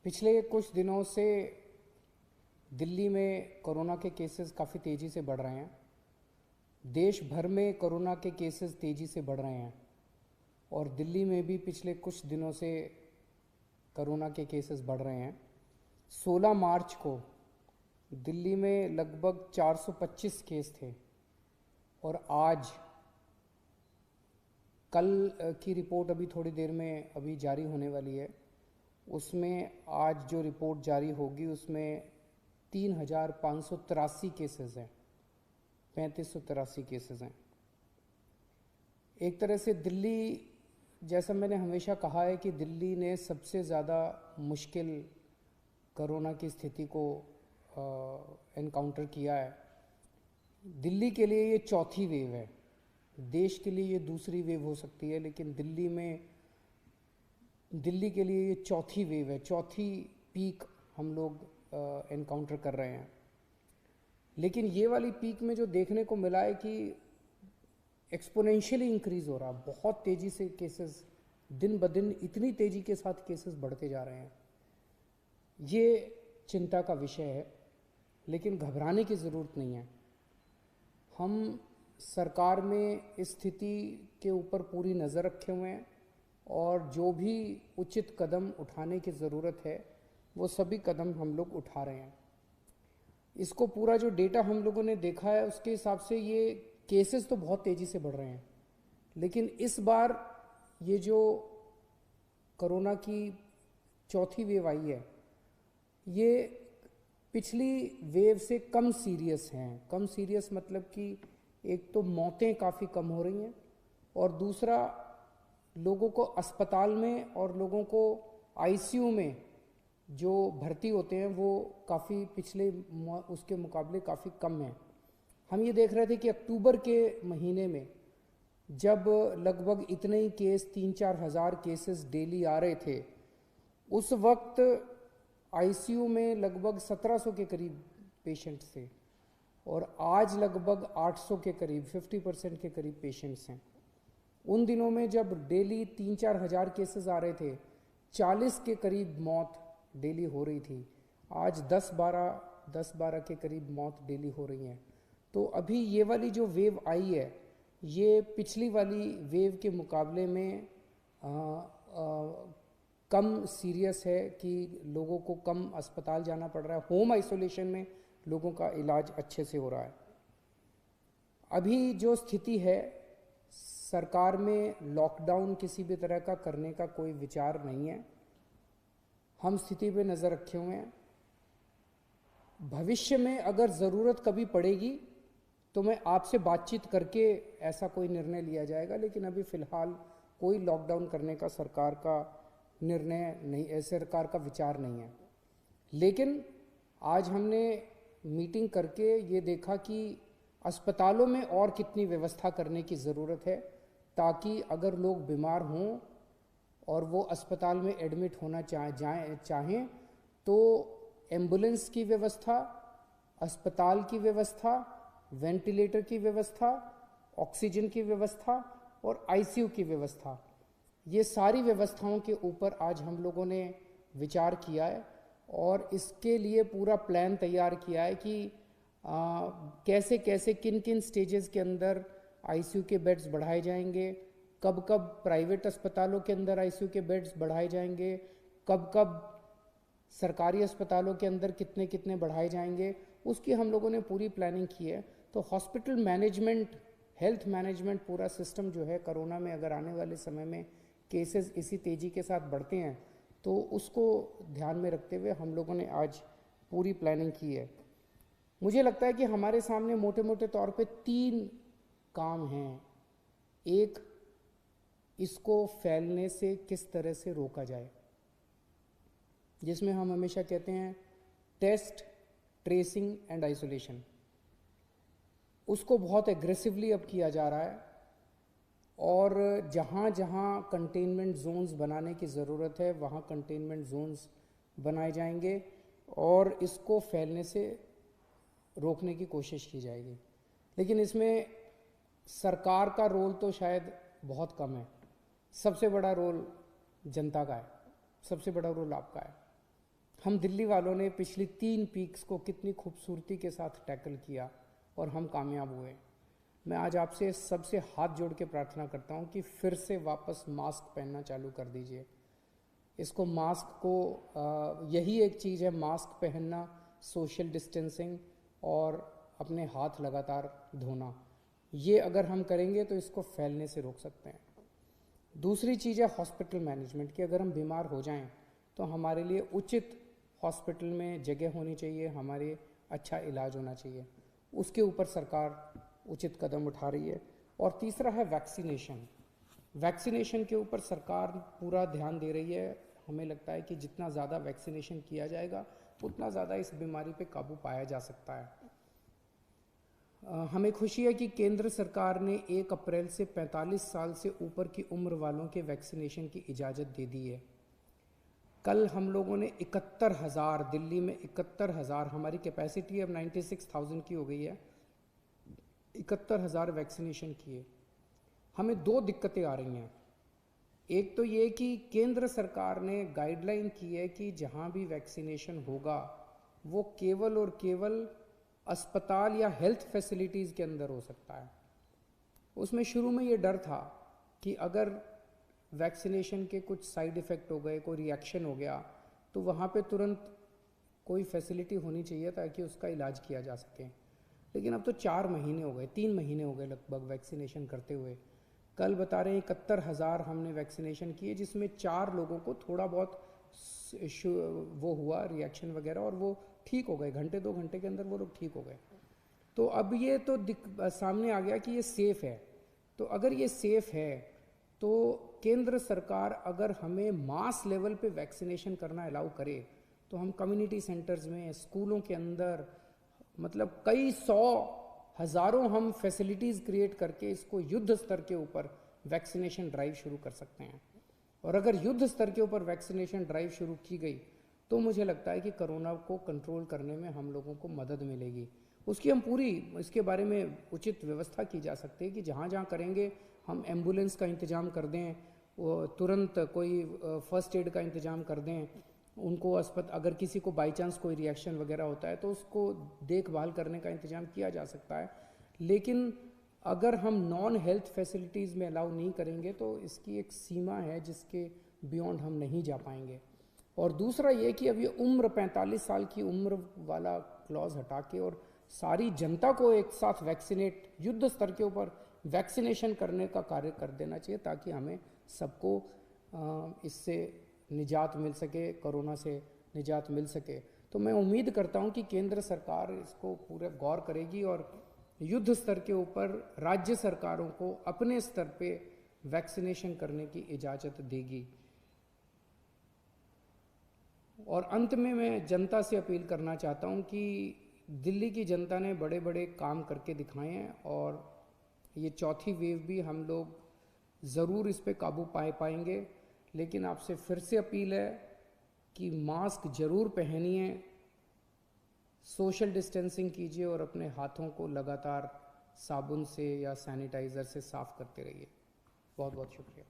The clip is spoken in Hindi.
पिछले कुछ दिनों से दिल्ली में कोरोना के केसेस काफ़ी तेज़ी से बढ़ रहे हैं। देश भर में कोरोना के केसेस तेज़ी से बढ़ रहे हैं और दिल्ली में भी पिछले कुछ दिनों से कोरोना के केसेस बढ़ रहे हैं। 16 मार्च को दिल्ली में लगभग 425 केस थे और आज कल की रिपोर्ट अभी थोड़ी देर में अभी जारी होने वाली है। उसमें आज जो रिपोर्ट जारी होगी उसमें 3,583 केसेस हैं, 3,583 केसेस हैं। एक तरह से दिल्ली, जैसा मैंने हमेशा कहा है कि दिल्ली ने सबसे ज़्यादा मुश्किल कोरोना की स्थिति को एनकाउंटर किया है। दिल्ली के लिए ये चौथी वेव है, देश के लिए ये दूसरी वेव हो सकती है, लेकिन दिल्ली के लिए ये चौथी वेव है, चौथी पीक हम लोग एनकाउंटर कर रहे हैं। लेकिन ये वाली पीक में जो देखने को मिला है कि एक्सपोनेंशियली इंक्रीज हो रहा, बहुत तेज़ी से केसेस दिन ब दिन इतनी तेज़ी के साथ केसेस बढ़ते जा रहे हैं। ये चिंता का विषय है, लेकिन घबराने की ज़रूरत नहीं है। हम सरकार में इस स्थिति के ऊपर पूरी नज़र रखे हुए हैं और जो भी उचित कदम उठाने की ज़रूरत है वो सभी कदम हम लोग उठा रहे हैं। इसको पूरा जो डेटा हम लोगों ने देखा है उसके हिसाब से ये केसेस तो बहुत तेज़ी से बढ़ रहे हैं, लेकिन इस बार ये जो कोरोना की चौथी वेव आई है ये पिछली वेव से कम सीरियस हैं। कम सीरियस मतलब कि एक तो मौतें काफ़ी कम हो रही हैं और दूसरा लोगों को अस्पताल में और लोगों को आईसीयू में जो भर्ती होते हैं वो काफ़ी पिछले उसके मुकाबले काफ़ी कम हैं। हम ये देख रहे थे कि अक्टूबर के महीने में जब लगभग इतने ही केस 3-4 हज़ार केसेस डेली आ रहे थे, उस वक्त आईसीयू में लगभग 1700 के करीब पेशेंट्स थे और आज लगभग 800 के करीब 50% के करीब पेशेंट्स हैं। उन दिनों में जब डेली 3-4 हज़ार केसेस आ रहे थे, 40 के करीब मौत डेली हो रही थी। आज 10-12 के करीब मौत डेली हो रही हैं। तो अभी ये वाली जो वेव आई है ये पिछली वाली वेव के मुकाबले में कम सीरियस है कि लोगों को कम अस्पताल जाना पड़ रहा है, होम आइसोलेशन में लोगों का इलाज अच्छे से हो रहा है। अभी जो स्थिति है, सरकार में लॉकडाउन किसी भी तरह का करने का कोई विचार नहीं है। हम स्थिति पे नज़र रखे हुए हैं। भविष्य में अगर ज़रूरत कभी पड़ेगी तो मैं आपसे बातचीत करके ऐसा कोई निर्णय लिया जाएगा, लेकिन अभी फ़िलहाल कोई लॉकडाउन करने का सरकार का निर्णय नहीं, सरकार का विचार नहीं है। लेकिन आज हमने मीटिंग करके ये देखा कि अस्पतालों में और कितनी व्यवस्था करने की ज़रूरत है ताकि अगर लोग बीमार हों और वो अस्पताल में एडमिट होना चाहें तो एम्बुलेंस की व्यवस्था, अस्पताल की व्यवस्था, वेंटिलेटर की व्यवस्था, ऑक्सीजन की व्यवस्था और आईसीयू की व्यवस्था, ये सारी व्यवस्थाओं के ऊपर आज हम लोगों ने विचार किया है और इसके लिए पूरा प्लान तैयार किया है कि कैसे कैसे किन किन स्टेजेस के अंदर आईसीयू के बेड्स बढ़ाए जाएंगे, कब कब प्राइवेट अस्पतालों के अंदर आईसीयू के बेड्स बढ़ाए जाएंगे, कब कब सरकारी अस्पतालों के अंदर कितने कितने बढ़ाए जाएंगे, उसकी हम लोगों ने पूरी प्लानिंग की है। तो हॉस्पिटल मैनेजमेंट, हेल्थ मैनेजमेंट पूरा सिस्टम जो है, कोरोना में अगर आने वाले समय में केसेस इसी तेज़ी के साथ बढ़ते हैं तो उसको ध्यान में रखते हुए हम लोगों ने आज पूरी प्लानिंग की है। मुझे लगता है कि हमारे सामने मोटे मोटे तौर पे 3 काम हैं। एक, इसको फैलने से किस तरह से रोका जाए, जिसमें हम हमेशा कहते हैं टेस्ट, ट्रेसिंग एंड आइसोलेशन। उसको बहुत एग्रेसिवली अब किया जा रहा है और जहाँ जहाँ कंटेनमेंट जोन्स बनाने की ज़रूरत है वहाँ कंटेनमेंट जोन्स बनाए जाएंगे और इसको फैलने से रोकने की कोशिश की जाएगी। लेकिन इसमें सरकार का रोल तो शायद बहुत कम है। सबसे बड़ा रोल जनता का है, सबसे बड़ा रोल आपका है। हम दिल्ली वालों ने पिछली 3 पीक्स को कितनी खूबसूरती के साथ टैकल किया और हम कामयाब हुए। मैं आज आपसे सबसे हाथ जोड़ के प्रार्थना करता हूँ कि फिर से वापस मास्क पहनना चालू कर दीजिए। इसको मास्क को यही एक चीज़ है, मास्क पहनना, सोशल डिस्टेंसिंग और अपने हाथ लगातार धोना। ये अगर हम करेंगे तो इसको फैलने से रोक सकते हैं। दूसरी चीज़ है हॉस्पिटल मैनेजमेंट की। अगर हम बीमार हो जाएं तो हमारे लिए उचित हॉस्पिटल में जगह होनी चाहिए, हमारे अच्छा इलाज होना चाहिए। उसके ऊपर सरकार उचित कदम उठा रही है। और तीसरा है वैक्सीनेशन। वैक्सीनेशन के ऊपर सरकार पूरा ध्यान दे रही है। हमें लगता है कि जितना ज़्यादा वैक्सीनेशन किया जाएगा उतना ज़्यादा इस बीमारी पे काबू पाया जा सकता है। हमें खुशी है कि केंद्र सरकार ने 1 अप्रैल से 45 साल से ऊपर की उम्र वालों के वैक्सीनेशन की इजाज़त दे दी है। कल हम लोगों ने 71,000, दिल्ली में 71,000, हमारी कैपेसिटी अब 96,000 की हो गई है, 71,000 वैक्सीनेशन किए। हमें 2 दिक्कतें आ रही हैं। एक तो ये कि केंद्र सरकार ने गाइडलाइन की है कि जहाँ भी वैक्सीनेशन होगा वो केवल और केवल अस्पताल या हेल्थ फैसिलिटीज़ के अंदर हो सकता है। उसमें शुरू में ये डर था कि अगर वैक्सीनेशन के कुछ साइड इफ़ेक्ट हो गए, कोई रिएक्शन हो गया, तो वहाँ पे तुरंत कोई फैसिलिटी होनी चाहिए ताकि उसका इलाज किया जा सके। लेकिन अब तो 4 महीने हो गए, 3 महीने हो गए लगभग वैक्सीनेशन करते हुए। कल बता रहे हैं 71,000 हमने वैक्सीनेशन किए, जिसमें 4 लोगों को थोड़ा बहुत वो हुआ रिएक्शन वगैरह, और वो ठीक हो गए। घंटे 2 घंटे के अंदर वो लोग ठीक हो गए। तो अब ये तो सामने आ गया कि ये सेफ़ है। तो अगर ये सेफ़ है तो केंद्र सरकार अगर हमें मास लेवल पे वैक्सीनेशन करना अलाउ करे तो हम कम्युनिटी सेंटर्स में, स्कूलों के अंदर, मतलब कई 100 हज़ारों हम फैसिलिटीज़ क्रिएट करके इसको युद्ध स्तर के ऊपर वैक्सीनेशन ड्राइव शुरू कर सकते हैं। और अगर युद्ध स्तर के ऊपर वैक्सीनेशन ड्राइव शुरू की गई तो मुझे लगता है कि कोरोना को कंट्रोल करने में हम लोगों को मदद मिलेगी। उसकी हम पूरी, इसके बारे में उचित व्यवस्था की जा सकती है कि जहाँ जहाँ करेंगे हम एम्बुलेंस का इंतज़ाम कर दें, वो तुरंत कोई फर्स्ट एड का इंतज़ाम कर दें उनको। अगर किसी को बाई चांस कोई रिएक्शन वगैरह होता है तो उसको देखभाल करने का इंतज़ाम किया जा सकता है। लेकिन अगर हम नॉन हेल्थ फैसिलिटीज़ में अलाउ नहीं करेंगे तो इसकी एक सीमा है जिसके बियॉन्ड हम नहीं जा पाएंगे। और दूसरा ये कि अब ये उम्र 45 साल की उम्र वाला क्लॉज हटा के और सारी जनता को एक साथ वैक्सीनेट, युद्ध स्तर के ऊपर वैक्सीनेशन करने का कार्य कर देना चाहिए ताकि हमें सबको इससे निजात मिल सके, कोरोना से निजात मिल सके। तो मैं उम्मीद करता हूं कि केंद्र सरकार इसको पूरा गौर करेगी और युद्ध स्तर के ऊपर राज्य सरकारों को अपने स्तर पे वैक्सीनेशन करने की इजाज़त देगी। और अंत में मैं जनता से अपील करना चाहता हूं कि दिल्ली की जनता ने बड़े बड़े काम करके दिखाए हैं और ये चौथी वेव भी हम लोग ज़रूर इस पे काबू पाएंगे। लेकिन आपसे फिर से अपील है कि मास्क ज़रूर पहनिए, सोशल डिस्टेंसिंग कीजिए और अपने हाथों को लगातार साबुन से या सैनिटाइज़र से साफ़ करते रहिए। बहुत बहुत शुक्रिया।